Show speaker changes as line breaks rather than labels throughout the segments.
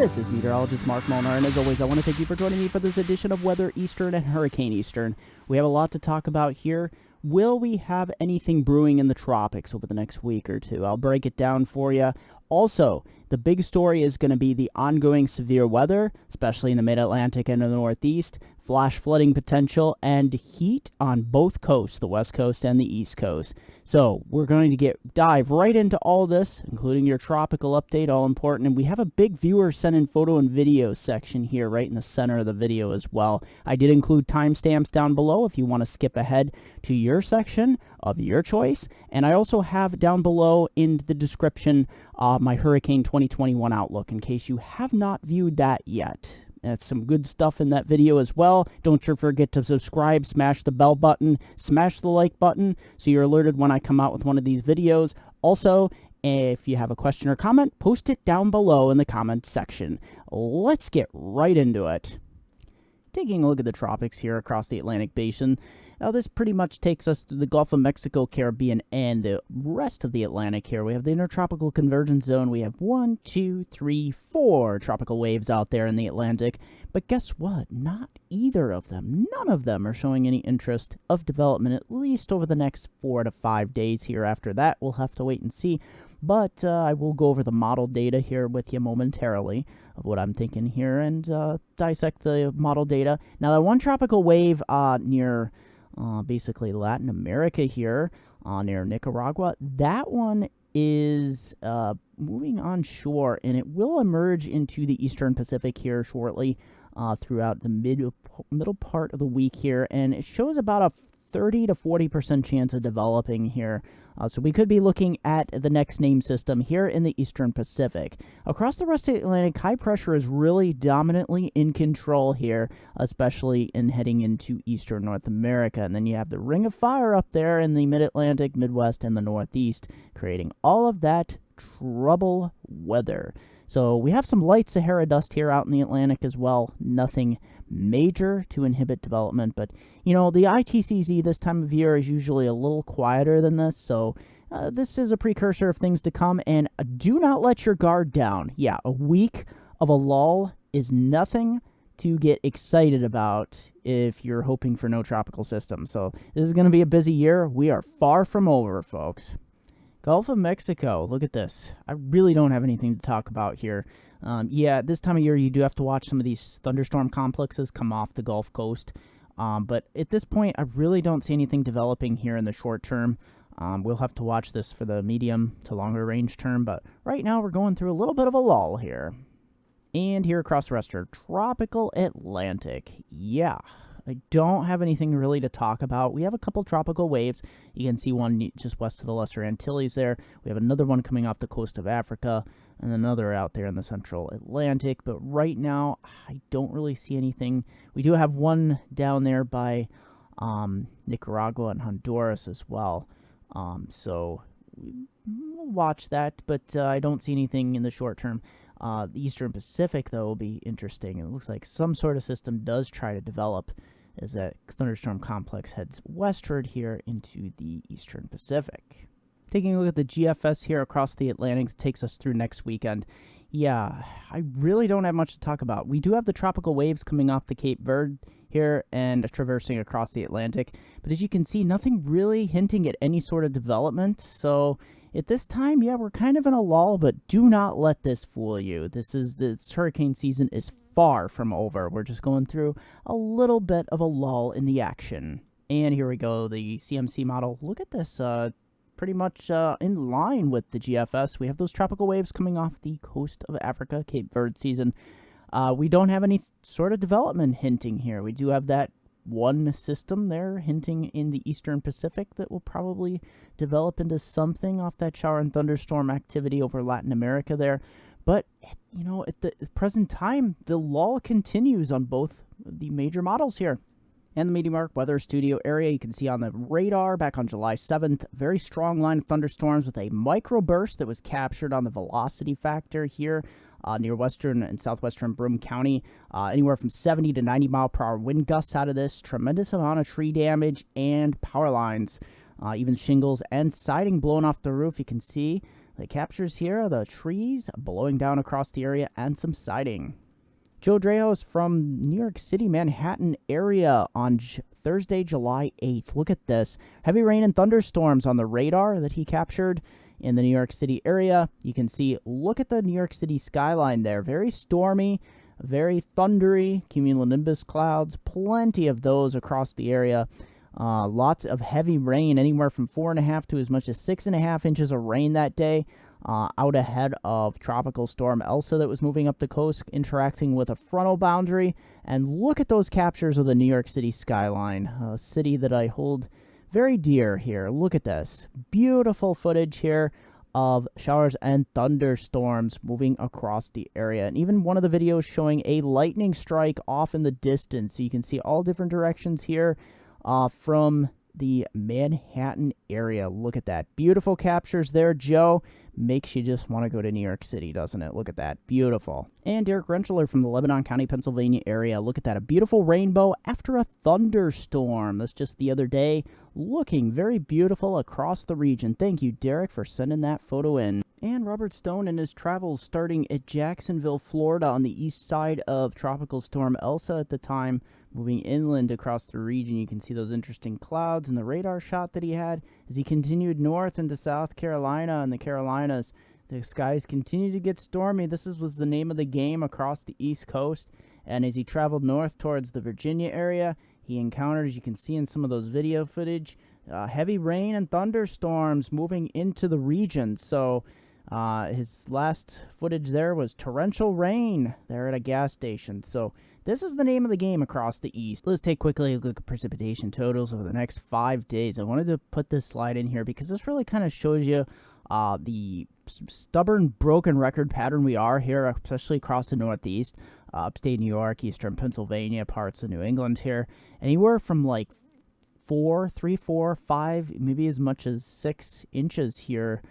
This is meteorologist Mark Molnar, and as always, I want to thank you for joining me for this edition of Weather Eastern and Hurricane Eastern. We have a lot to talk about here. Will we have anything brewing in the tropics over the next week or two? I'll break it down for you. Also, the big story is going to be the ongoing severe weather, especially in the mid-Atlantic and the Northeast, flash flooding potential, and heat on both coasts, the West Coast and the East Coast. So we're going to dive right into all this, including your tropical update, all important. And we have a big viewer sent in photo and video section here right in the center of the video as well. I did include timestamps down below if you want to skip ahead to your section of your choice. And I also have down below in the description my Hurricane 2021 Outlook in case you have not viewed that yet. That's some good stuff in that video as well. Don't forget to subscribe, smash the bell button, smash the like button so you're alerted when I come out with one of these videos. Also, if you have a question or comment, post it down below in the comments section. Let's get right into it. Taking a look at the tropics here across the Atlantic Basin. Now, this pretty much takes us to the Gulf of Mexico, Caribbean, and the rest of the Atlantic here. We have the Intertropical Convergence Zone. We have 1, 2, 3, 4 tropical waves out there in the Atlantic. But guess what? Not either of them, none of them are showing any interest of development, at least over the next 4 to 5 days here. After that, we'll have to wait and see. But I will go over the model data here with you momentarily of what I'm thinking here and dissect the model data. Now, that one tropical wave near basically Latin America here, near Nicaragua, that one is moving onshore, and it will emerge into the Eastern Pacific here shortly throughout the middle part of the week here, and it shows about a 30 to 40% chance of developing here. So we could be looking at the next named system here in the Eastern Pacific. Across the rest of the Atlantic, high pressure is really dominantly in control here, especially in heading into Eastern North America. And then you have the ring of fire up there in the mid-Atlantic, Midwest, and the Northeast, creating all of that trouble weather. So we have some light Sahara dust here out in the Atlantic as well. Nothing major to inhibit development. But, you know, the ITCZ this time of year is usually a little quieter than this. So this is a precursor of things to come. And do not let your guard down. Yeah, a week of a lull is nothing to get excited about if you're hoping for no tropical system. So this is going to be a busy year. We are far from over, folks. Gulf of Mexico, look at this. I really don't have anything to talk about here. Yeah, this time of year you do have to watch some of these thunderstorm complexes come off the Gulf Coast. But at this point, I really don't see anything developing here in the short term. We'll have to watch this for the medium to longer range term. But right now we're going through a little bit of a lull here. And here across the rest of our tropical Atlantic. Yeah. I don't have anything really to talk about. We have a couple tropical waves. You can see one just west of the Lesser Antilles there. We have another one coming off the coast of Africa and another out there in the central Atlantic. But right now, I don't really see anything. We do have one down there by Nicaragua and Honduras as well. So we'll watch that, but I don't see anything in the short term. The Eastern Pacific, though, will be interesting. It looks like some sort of system does try to develop as that thunderstorm complex heads westward here into the Eastern Pacific. Taking a look at the GFS here across the Atlantic takes us through next weekend. Yeah, I really don't have much to talk about. We do have the tropical waves coming off the Cape Verde here and traversing across the Atlantic. But as you can see, nothing really hinting at any sort of development. So at this time, yeah, we're kind of in a lull, but do not let this fool you. This hurricane season is far from over. We're just going through a little bit of a lull in the action. And here we go, the CMC model. Look at this, pretty much in line with the GFS. We have those tropical waves coming off the coast of Africa, Cape Verde season. We don't have any sort of development hinting here. We do have that one system there hinting in the Eastern Pacific that will probably develop into something off that shower and thunderstorm activity over Latin America there. But, you know, at the present time, the lull continues on both the major models here. And the MeteoMark Weather studio area, you can see on the radar back on July 7th, very strong line of thunderstorms with a microburst that was captured on the velocity factor here near western and southwestern Broome County. Anywhere from 70 to 90 mile per hour wind gusts out of this. Tremendous amount of tree damage and power lines, even shingles and siding blown off the roof. You can see The captures here are the trees blowing down across the area and some siding. Joe Drejos from New York City, Manhattan area on Thursday, July 8th. Look at this. Heavy rain and thunderstorms on the radar that he captured in the New York City area. You can see, look at the New York City skyline there. Very stormy, very thundery, cumulonimbus clouds, plenty of those across the area. Lots of heavy rain, anywhere from 4.5 to as much as 6.5 inches of rain that day, out ahead of Tropical Storm Elsa that was moving up the coast, interacting with a frontal boundary. And look at those captures of the New York City skyline, a city that I hold very dear here. Look at this. Beautiful footage here of showers and thunderstorms moving across the area. And even one of the videos showing a lightning strike off in the distance. So you can see all different directions here from the Manhattan area. Look at that. Beautiful captures there, Joe. Makes you just want to go to New York City, doesn't it? Look at that. Beautiful. And Derek Rentschler from the Lebanon County, Pennsylvania area. Look at that. A beautiful rainbow after a thunderstorm. That's just the other day. Looking very beautiful across the region. Thank you, Derek, for sending that photo in. And Robert Stone and his travels starting at Jacksonville, Florida on the east side of Tropical Storm Elsa at the time, moving inland across the region. You can see those interesting clouds and the radar shot that he had as he continued north into South Carolina and the Carolinas. The skies continue to get stormy. This was the name of the game across the East Coast. And as he traveled north towards the Virginia area, he encountered, as you can see in some of those video footage, heavy rain and thunderstorms moving into the region. So his last footage there was torrential rain there at a gas station. So this is the name of the game across the east. Let's take quickly a look at precipitation totals over the next 5 days. I wanted to put this slide in here because this really kind of shows you the stubborn, broken record pattern we are here, especially across the Northeast, upstate New York, eastern Pennsylvania, parts of New England here. Anywhere from like 3, 4, 5, maybe as much as 6 inches here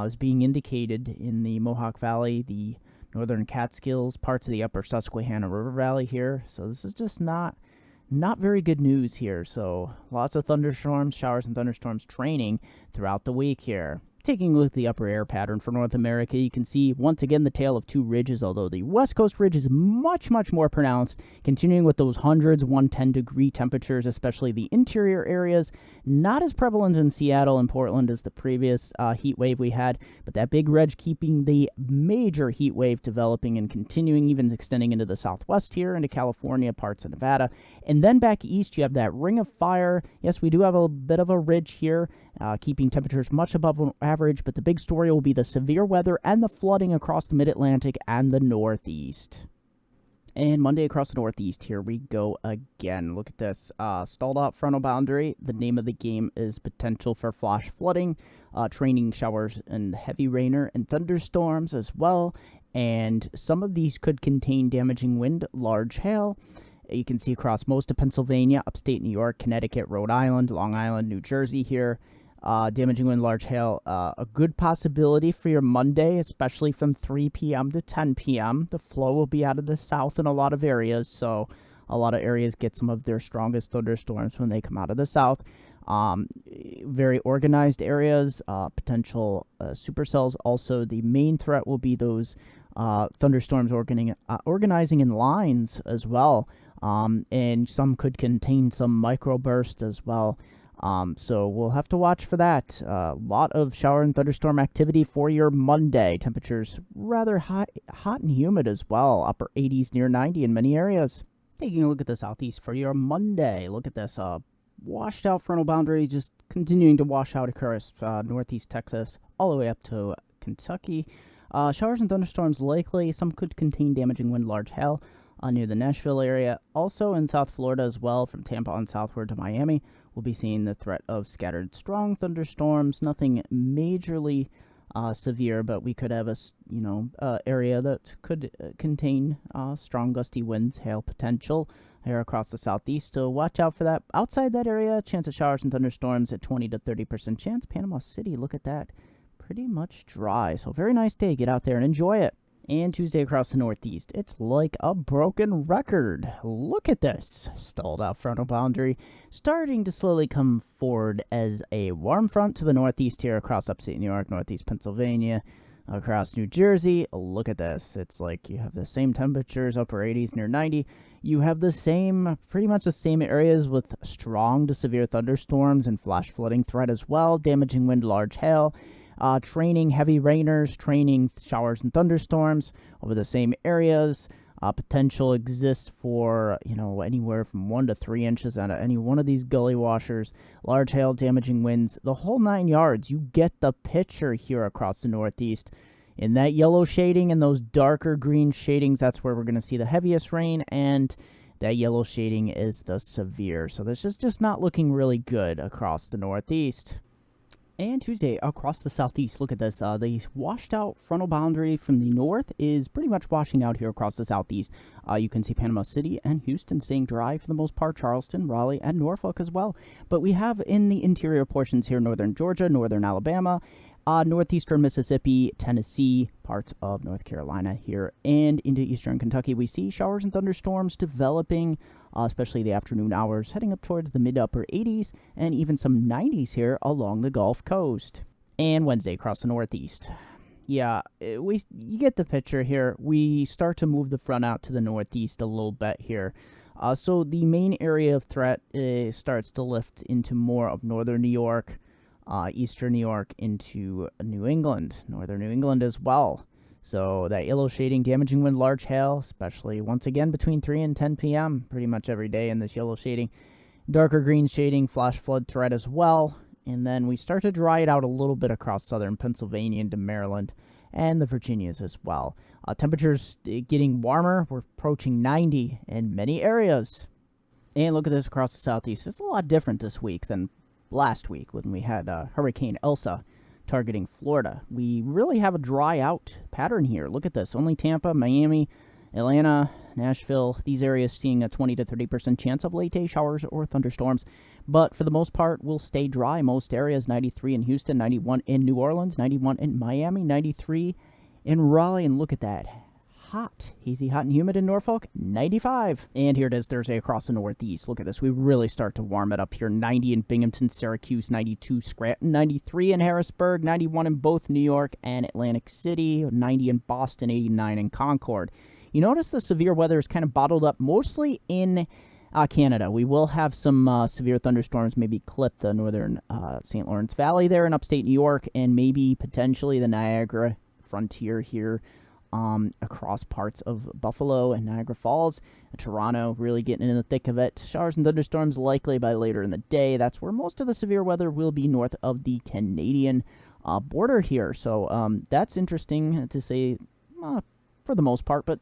is being indicated in the Mohawk Valley, the northern Catskills, parts of the upper Susquehanna River Valley here. So this is just not very good news here. So lots of thunderstorms, showers and thunderstorms training throughout the week here. Taking a look at the upper air pattern for North America, you can see once again the tale of two ridges, although the West Coast ridge is much more pronounced, continuing with those hundreds, 110-degree temperatures, especially the interior areas. Not as prevalent in Seattle and Portland as the previous heat wave we had, but that big ridge keeping the major heat wave developing and continuing, even extending into the southwest here, into California, parts of Nevada. And then back east, you have that ring of fire. Yes, we do have a bit of a ridge here, keeping temperatures much above average, but the big story will be the severe weather and the flooding across the mid-Atlantic and the Northeast. And Monday across the Northeast, here we go again. Look at this. Stalled out frontal boundary. The name of the game is potential for flash flooding, training showers and heavy rainer and thunderstorms as well. And some of these could contain damaging wind, large hail. You can see across most of Pennsylvania, upstate New York, Connecticut, Rhode Island, Long Island, New Jersey here. Damaging wind, large hail, a good possibility for your Monday, especially from 3 p.m. to 10 p.m. The flow will be out of the south in a lot of areas, so a lot of areas get some of their strongest thunderstorms when they come out of the south. Very organized areas, potential supercells. Also, the main threat will be those thunderstorms organizing in lines as well, and some could contain some microbursts as well. So we'll have to watch for that. A lot of shower and thunderstorm activity for your Monday. Temperatures rather hot and humid as well. Upper 80s, near 90 in many areas. Taking a look at the southeast for your Monday. Look at this. Washed out frontal boundary just continuing to wash out across northeast Texas all the way up to Kentucky. Showers and thunderstorms likely. Some could contain damaging wind, large hail near the Nashville area. Also in South Florida as well, from Tampa on southward to Miami. We'll be seeing the threat of scattered strong thunderstorms. Nothing majorly severe, but we could have a area that could contain strong gusty winds, hail potential here across the southeast. So watch out for that. Outside that area, chance of showers and thunderstorms at 20 to 30% chance. Panama City, look at that, pretty much dry. So very nice day. Get out there and enjoy it. And Tuesday across the Northeast, it's like a broken record. Look at this. Stalled out frontal boundary, starting to slowly come forward as a warm front to the Northeast here across upstate New York, Northeast Pennsylvania, across New Jersey. Look at this. It's like you have the same temperatures, upper 80s, near 90. You have the same, pretty much the same areas with strong to severe thunderstorms and flash flooding threat as well, damaging wind, large hail. Training heavy rainers, training showers and thunderstorms over the same areas. Potential exists for, anywhere from 1 to 3 inches out of any one of these gully washers. Large hail, damaging winds, the whole 9 yards. You get the picture here across the Northeast. In that yellow shading and those darker green shadings, that's where we're going to see the heaviest rain, and that yellow shading is the severe. So this is just not looking really good across the Northeast. And Tuesday across the Southeast, look at this. The washed out frontal boundary from the north is pretty much washing out here across the Southeast. You can see Panama City and Houston staying dry for the most part, Charleston, Raleigh, and Norfolk as well. But we have in the interior portions here, northern Georgia, northern Alabama, northeastern Mississippi, Tennessee, parts of North Carolina here, and into eastern Kentucky. We see showers and thunderstorms developing, especially the afternoon hours, heading up towards the mid-upper 80s and even some 90s here along the Gulf Coast. And Wednesday across the Northeast. Yeah, you get the picture here. We start to move the front out to the Northeast a little bit here. So the main area of threat starts to lift into more of northern New York, eastern New York into New England, northern New England as well. So that yellow shading, damaging wind, large hail, especially once again between 3 and 10 p.m. pretty much every day in this yellow shading. Darker green shading, flash flood threat as well. And then we start to dry it out a little bit across southern Pennsylvania into Maryland and the Virginias as well. Temperatures getting warmer. We're approaching 90 in many areas. And look at this across the Southeast. It's a lot different this week than last week when we had Hurricane Elsa targeting Florida. We really have a dry out pattern here. Look at this. Only Tampa, Miami, Atlanta, Nashville, these areas seeing a 20 to 30% chance of late day showers or thunderstorms. But for the most part, we'll stay dry. Most areas, 93 in Houston, 91 in New Orleans, 91 in Miami, 93 in Raleigh. And look at that. Hot, hazy, hot and humid in Norfolk, 95. And here it is Thursday across the Northeast. Look at this. We really start to warm it up here. 90 in Binghamton, Syracuse, 92 Scranton, 93 in Harrisburg, 91 in both New York and Atlantic City, 90 in Boston, 89 in Concord. You notice the severe weather is kind of bottled up mostly in Canada. We will have some severe thunderstorms maybe clip the northern St. Lawrence Valley there in upstate New York, and maybe potentially the Niagara frontier here. Across parts of Buffalo and Niagara Falls, Toronto, really getting in the thick of it. Showers and thunderstorms likely by later in the day. That's where most of the severe weather will be north of the Canadian border here. So that's interesting to say for the most part. But,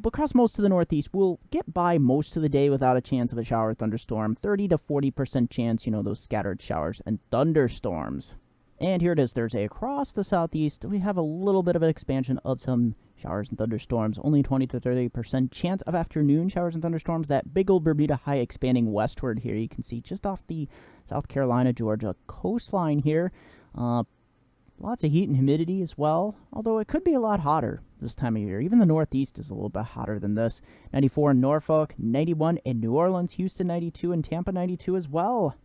across most of the Northeast, we'll get by most of the day without a chance of a shower or thunderstorm. 30 to 40% chance, those scattered showers and thunderstorms. And here it is Thursday across the Southeast. We have a little bit of an expansion of some showers and thunderstorms. Only 20 to 30% chance of afternoon showers and thunderstorms. That big old Bermuda high expanding westward here. You can see just off the South Carolina, Georgia coastline here. Lots of heat and humidity as well, although it could be a lot hotter this time of year. Even the Northeast is a little bit hotter than this. 94 in Norfolk, 91 in New Orleans, Houston 92, and Tampa 92 as well.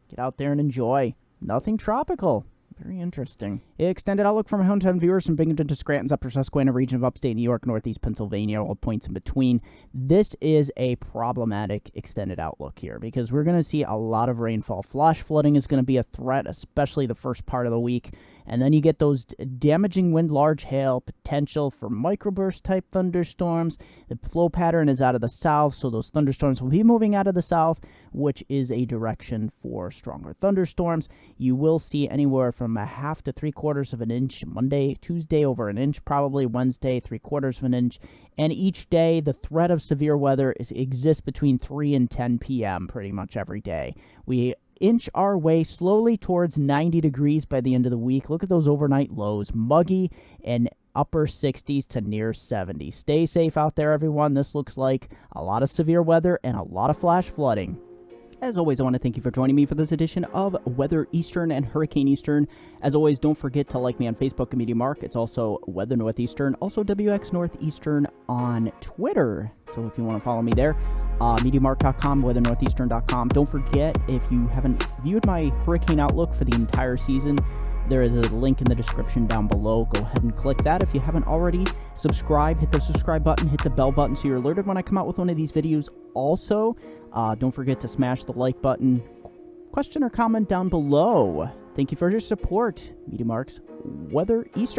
Get out there and enjoy. Nothing tropical. Very interesting. Extended outlook from my hometown viewers from Binghamton to Scranton's upper Susquehanna region of upstate New York, northeast Pennsylvania, all points in between. This is a problematic extended outlook here because we're going to see a lot of rainfall. Flash flooding is going to be a threat, especially the first part of the week. And then you get those damaging wind, large hail, potential for microburst type thunderstorms. The flow pattern is out of the south, so those thunderstorms will be moving out of the south, which is a direction for stronger thunderstorms. You will see anywhere from a half to 3/4 of an inch Monday, Tuesday over an inch, probably Wednesday 3/4 of an inch. And each day, the threat of severe weather exists between 3 and 10 p.m. pretty much every day. We inch our way slowly towards 90 degrees by the end of the week. Look at those overnight lows, muggy and upper 60s to near 70. Stay safe out there, everyone. This looks like a lot of severe weather and a lot of flash flooding. As always, I want to thank you for joining me for this edition of Weather Eastern and Hurricane Eastern. As always, don't forget to like me on Facebook at MeteoMark. It's also Weather Northeastern, also WX Northeastern on Twitter. So if you want to follow me there, MeteoMark.com, WeatherNortheastern.com. Don't forget, if you haven't viewed my Hurricane Outlook for the entire season, there is a link in the description down below. Go ahead and click that. If you haven't already, subscribe, hit the subscribe button, hit the bell button so you're alerted when I come out with one of these videos. Also, don't forget to smash the like button. Question or comment down below. Thank you for your support. MeteoMark's Weather Eastern.